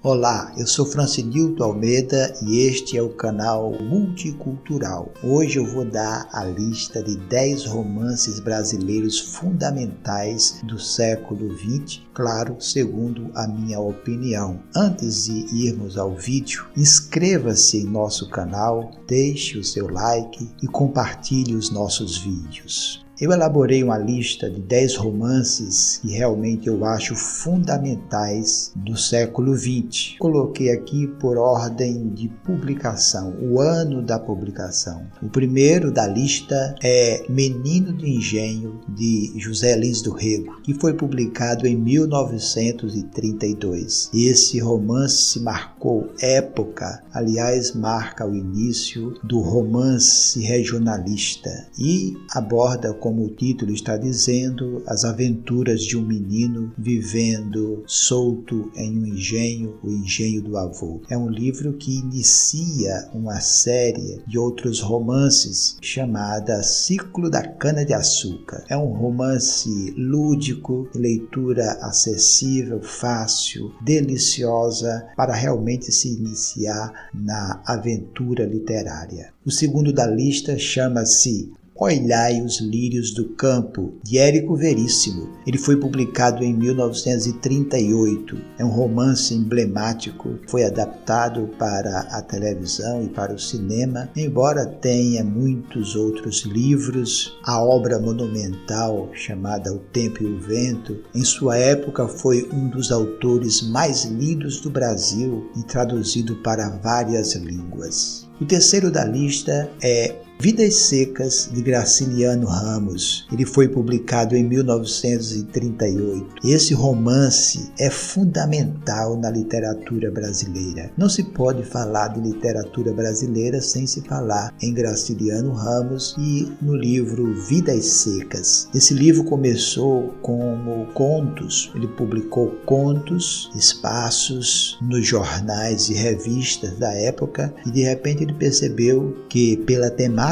Olá, eu sou Francinilton Almeida e este é o canal Multicultural. Hoje eu vou dar a lista de 10 romances brasileiros fundamentais do século XX, claro, segundo a minha opinião. Antes de irmos ao vídeo, inscreva-se em nosso canal, deixe o seu like e compartilhe os nossos vídeos. Eu elaborei uma lista de 10 romances que realmente eu acho fundamentais do século XX. Coloquei aqui por ordem de publicação, o ano da publicação. O primeiro da lista é Menino de Engenho, de José Lins do Rego, que foi publicado em 1932. Esse romance marcou época, aliás, marca o início do romance regionalista e aborda, como o título está dizendo, as aventuras de um menino vivendo solto em um engenho, o engenho do avô. É um livro que inicia uma série de outros romances chamada Ciclo da Cana-de-Açúcar. É um romance lúdico, leitura acessível, fácil, deliciosa para realmente se iniciar na aventura literária. O segundo da lista chama-se Olhai os Lírios do Campo, de Érico Veríssimo. Ele foi publicado em 1938. É um romance emblemático, foi adaptado para a televisão e para o cinema, embora tenha muitos outros livros. A obra monumental chamada O Tempo e o Vento, em sua época foi um dos autores mais lidos do Brasil e traduzido para várias línguas. O terceiro da lista é Vidas Secas, de Graciliano Ramos. Ele foi publicado em 1938. Esse romance é fundamental na literatura brasileira. Não se pode falar de literatura brasileira sem se falar em Graciliano Ramos e no livro Vidas Secas. Esse livro começou como contos. Ele publicou contos, espaços nos jornais e revistas da época e de repente ele percebeu que pela temática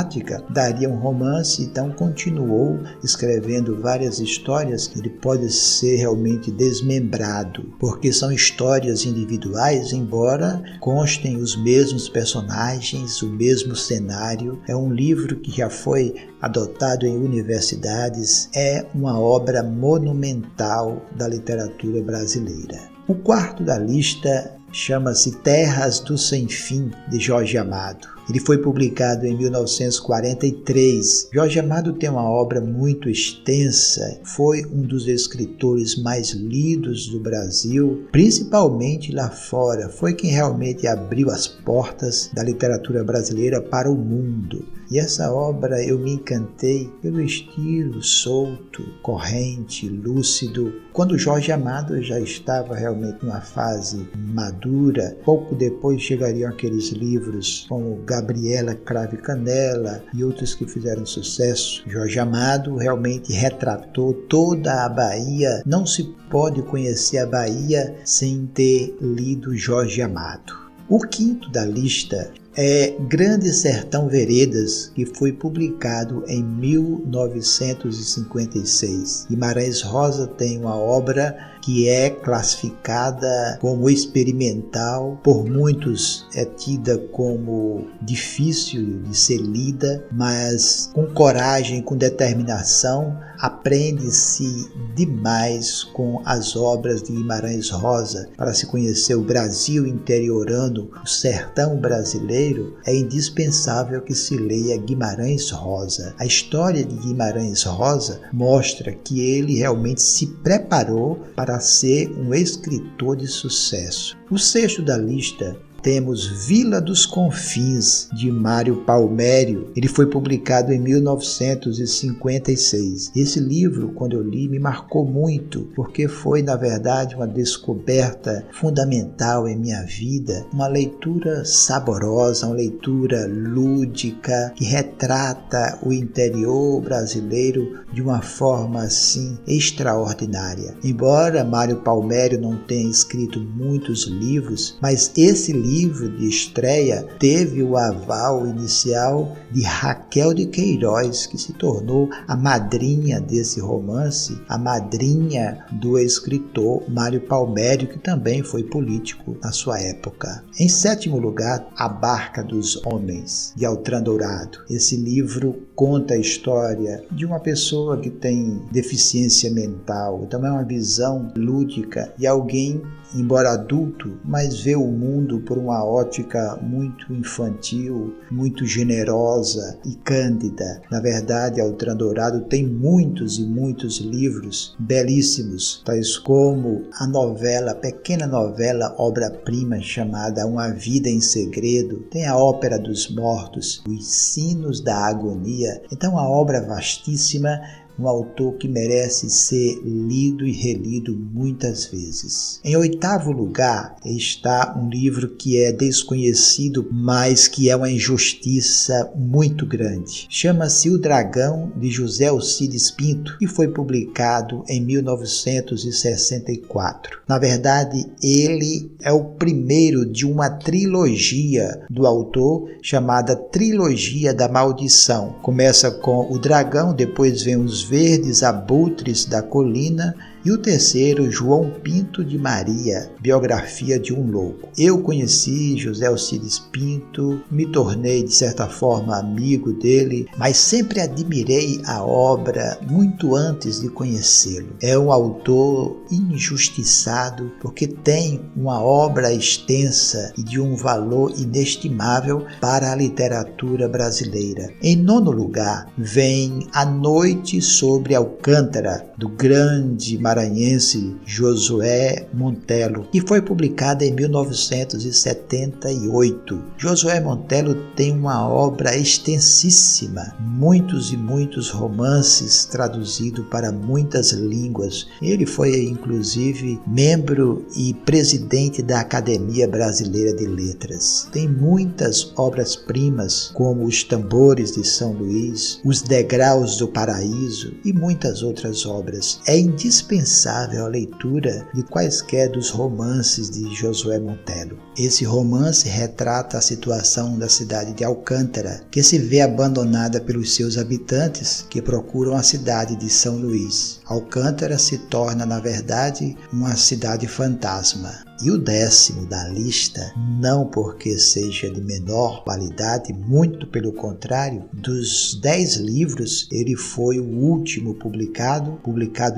daria um romance, então continuou escrevendo várias histórias. Ele pode ser realmente desmembrado, porque são histórias individuais, embora constem os mesmos personagens, o mesmo cenário. É um livro que já foi adotado em universidades, é uma obra monumental da literatura brasileira. O quarto da lista chama-se Terras do Sem Fim, de Jorge Amado. Ele foi publicado em 1943. Jorge Amado tem uma obra muito extensa, foi um dos escritores mais lidos do Brasil, principalmente lá fora. Foi quem realmente abriu as portas da literatura brasileira para o mundo. E essa obra eu me encantei pelo estilo solto, corrente, lúcido. Quando Jorge Amado já estava realmente numa fase madura, pouco depois chegariam aqueles livros como Gabriela Cravo e Canela e outros que fizeram sucesso. Jorge Amado realmente retratou toda a Bahia. Não se pode conhecer a Bahia sem ter lido Jorge Amado. O quinto da lista é Grande Sertão Veredas, que foi publicado em 1956. Guimarães Rosa tem uma obra que é classificada como experimental, por muitos é tida como difícil de ser lida, mas com coragem, com determinação, aprende-se demais com as obras de Guimarães Rosa. Para se conhecer o Brasil interiorano, o sertão brasileiro, é indispensável que se leia Guimarães Rosa. A história de Guimarães Rosa mostra que ele realmente se preparou para ser um escritor de sucesso. O sexto da lista temos Vila dos Confins, de Mário Palmério. Ele foi publicado em 1956. Esse livro, quando eu li, me marcou muito, porque foi, na verdade, uma descoberta fundamental em minha vida. Uma leitura saborosa, uma leitura lúdica, que retrata o interior brasileiro de uma forma, assim, extraordinária. Embora Mário Palmério não tenha escrito muitos livros, mas esse livro livro de estreia teve o aval inicial de Raquel de Queiroz, que se tornou a madrinha desse romance, a madrinha do escritor Mário Palmério, que também foi político na sua época. Em sétimo lugar, A Barca dos Homens, de Altran Dourado. Esse livro conta a história de uma pessoa que tem deficiência mental, também uma visão lúdica de alguém, embora adulto, mas vê o mundo por uma ótica muito infantil, muito generosa e cândida. Na verdade, Altran Dourado tem muitos e muitos livros belíssimos, tais como a novela, a pequena novela obra-prima chamada Uma Vida em Segredo, tem a Ópera dos Mortos, Os Sinos da Agonia. Então, uma obra vastíssima, um autor que merece ser lido e relido muitas vezes. Em oitavo lugar está um livro que é desconhecido, mas que é uma injustiça muito grande. Chama-se O Dragão, de José Alcides Pinto, e foi publicado em 1964. Na verdade, ele é o primeiro de uma trilogia do autor, chamada Trilogia da Maldição. Começa com O Dragão, depois vem Os Verdes Abutres da Colina, e o terceiro, João Pinto de Maria, Biografia de um Louco. Eu conheci José Alcides Pinto, me tornei de certa forma amigo dele, mas sempre admirei a obra muito antes de conhecê-lo. É um autor injustiçado porque tem uma obra extensa e de um valor inestimável para a literatura brasileira. Em nono lugar, vem A Noite sobre Alcântara, do grande maranhense Josué Montelo, que foi publicada em 1978. Josué Montelo tem uma obra extensíssima, muitos e muitos romances traduzidos para muitas línguas. Ele foi, inclusive, membro e presidente da Academia Brasileira de Letras. Tem muitas obras-primas, como Os Tambores de São Luís, Os Degraus do Paraíso e muitas outras obras. É indispensável a leitura de quaisquer dos romances de Josué Montelo. Esse romance retrata a situação da cidade de Alcântara, que se vê abandonada pelos seus habitantes que procuram a cidade de São Luís. Alcântara se torna, na verdade, uma cidade fantasma. E o 10º da lista, não porque seja de menor qualidade, muito pelo contrário, dos 10 livros, ele foi o último publicado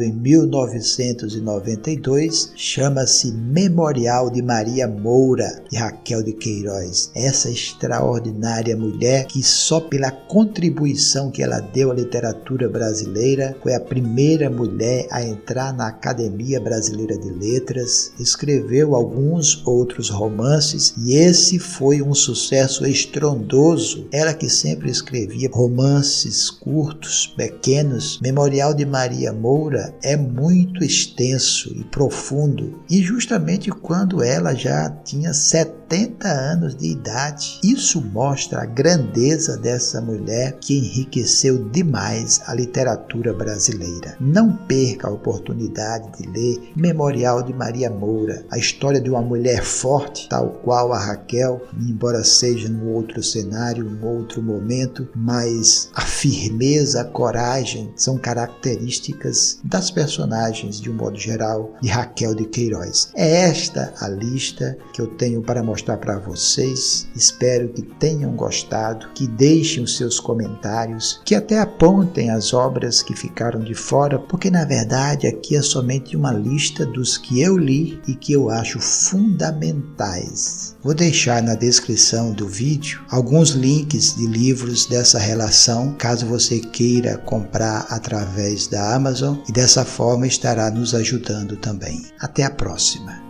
em 1992, chama-se Memorial de Maria Moura, de Raquel de Queiroz. Essa extraordinária mulher que só pela contribuição que ela deu à literatura brasileira, foi a primeira mulher a entrar na Academia Brasileira de Letras, escreveu alguns outros romances e esse foi um sucesso estrondoso. Ela que sempre escrevia romances curtos, pequenos. Memorial de Maria Moura é muito extenso e profundo, e justamente quando ela já tinha 70 anos de idade. Isso mostra a grandeza dessa mulher que enriqueceu demais a literatura brasileira. Não perca a oportunidade de ler Memorial de Maria Moura, a história de uma mulher forte, tal qual a Raquel, embora seja num outro cenário, num outro momento, mas a firmeza, a coragem são características das personagens, de um modo geral, de Raquel de Queiroz. É esta a lista que eu tenho para mostrar para vocês. Espero que tenham gostado, que deixem os seus comentários, que até apontem as obras que ficaram de fora, porque na verdade aqui é somente uma lista dos que eu li e que eu acho fundamentais. Vou deixar na descrição do vídeo alguns links de livros dessa relação, caso você queira comprar através da Amazon, e dessa forma estará nos ajudando também. Até a próxima!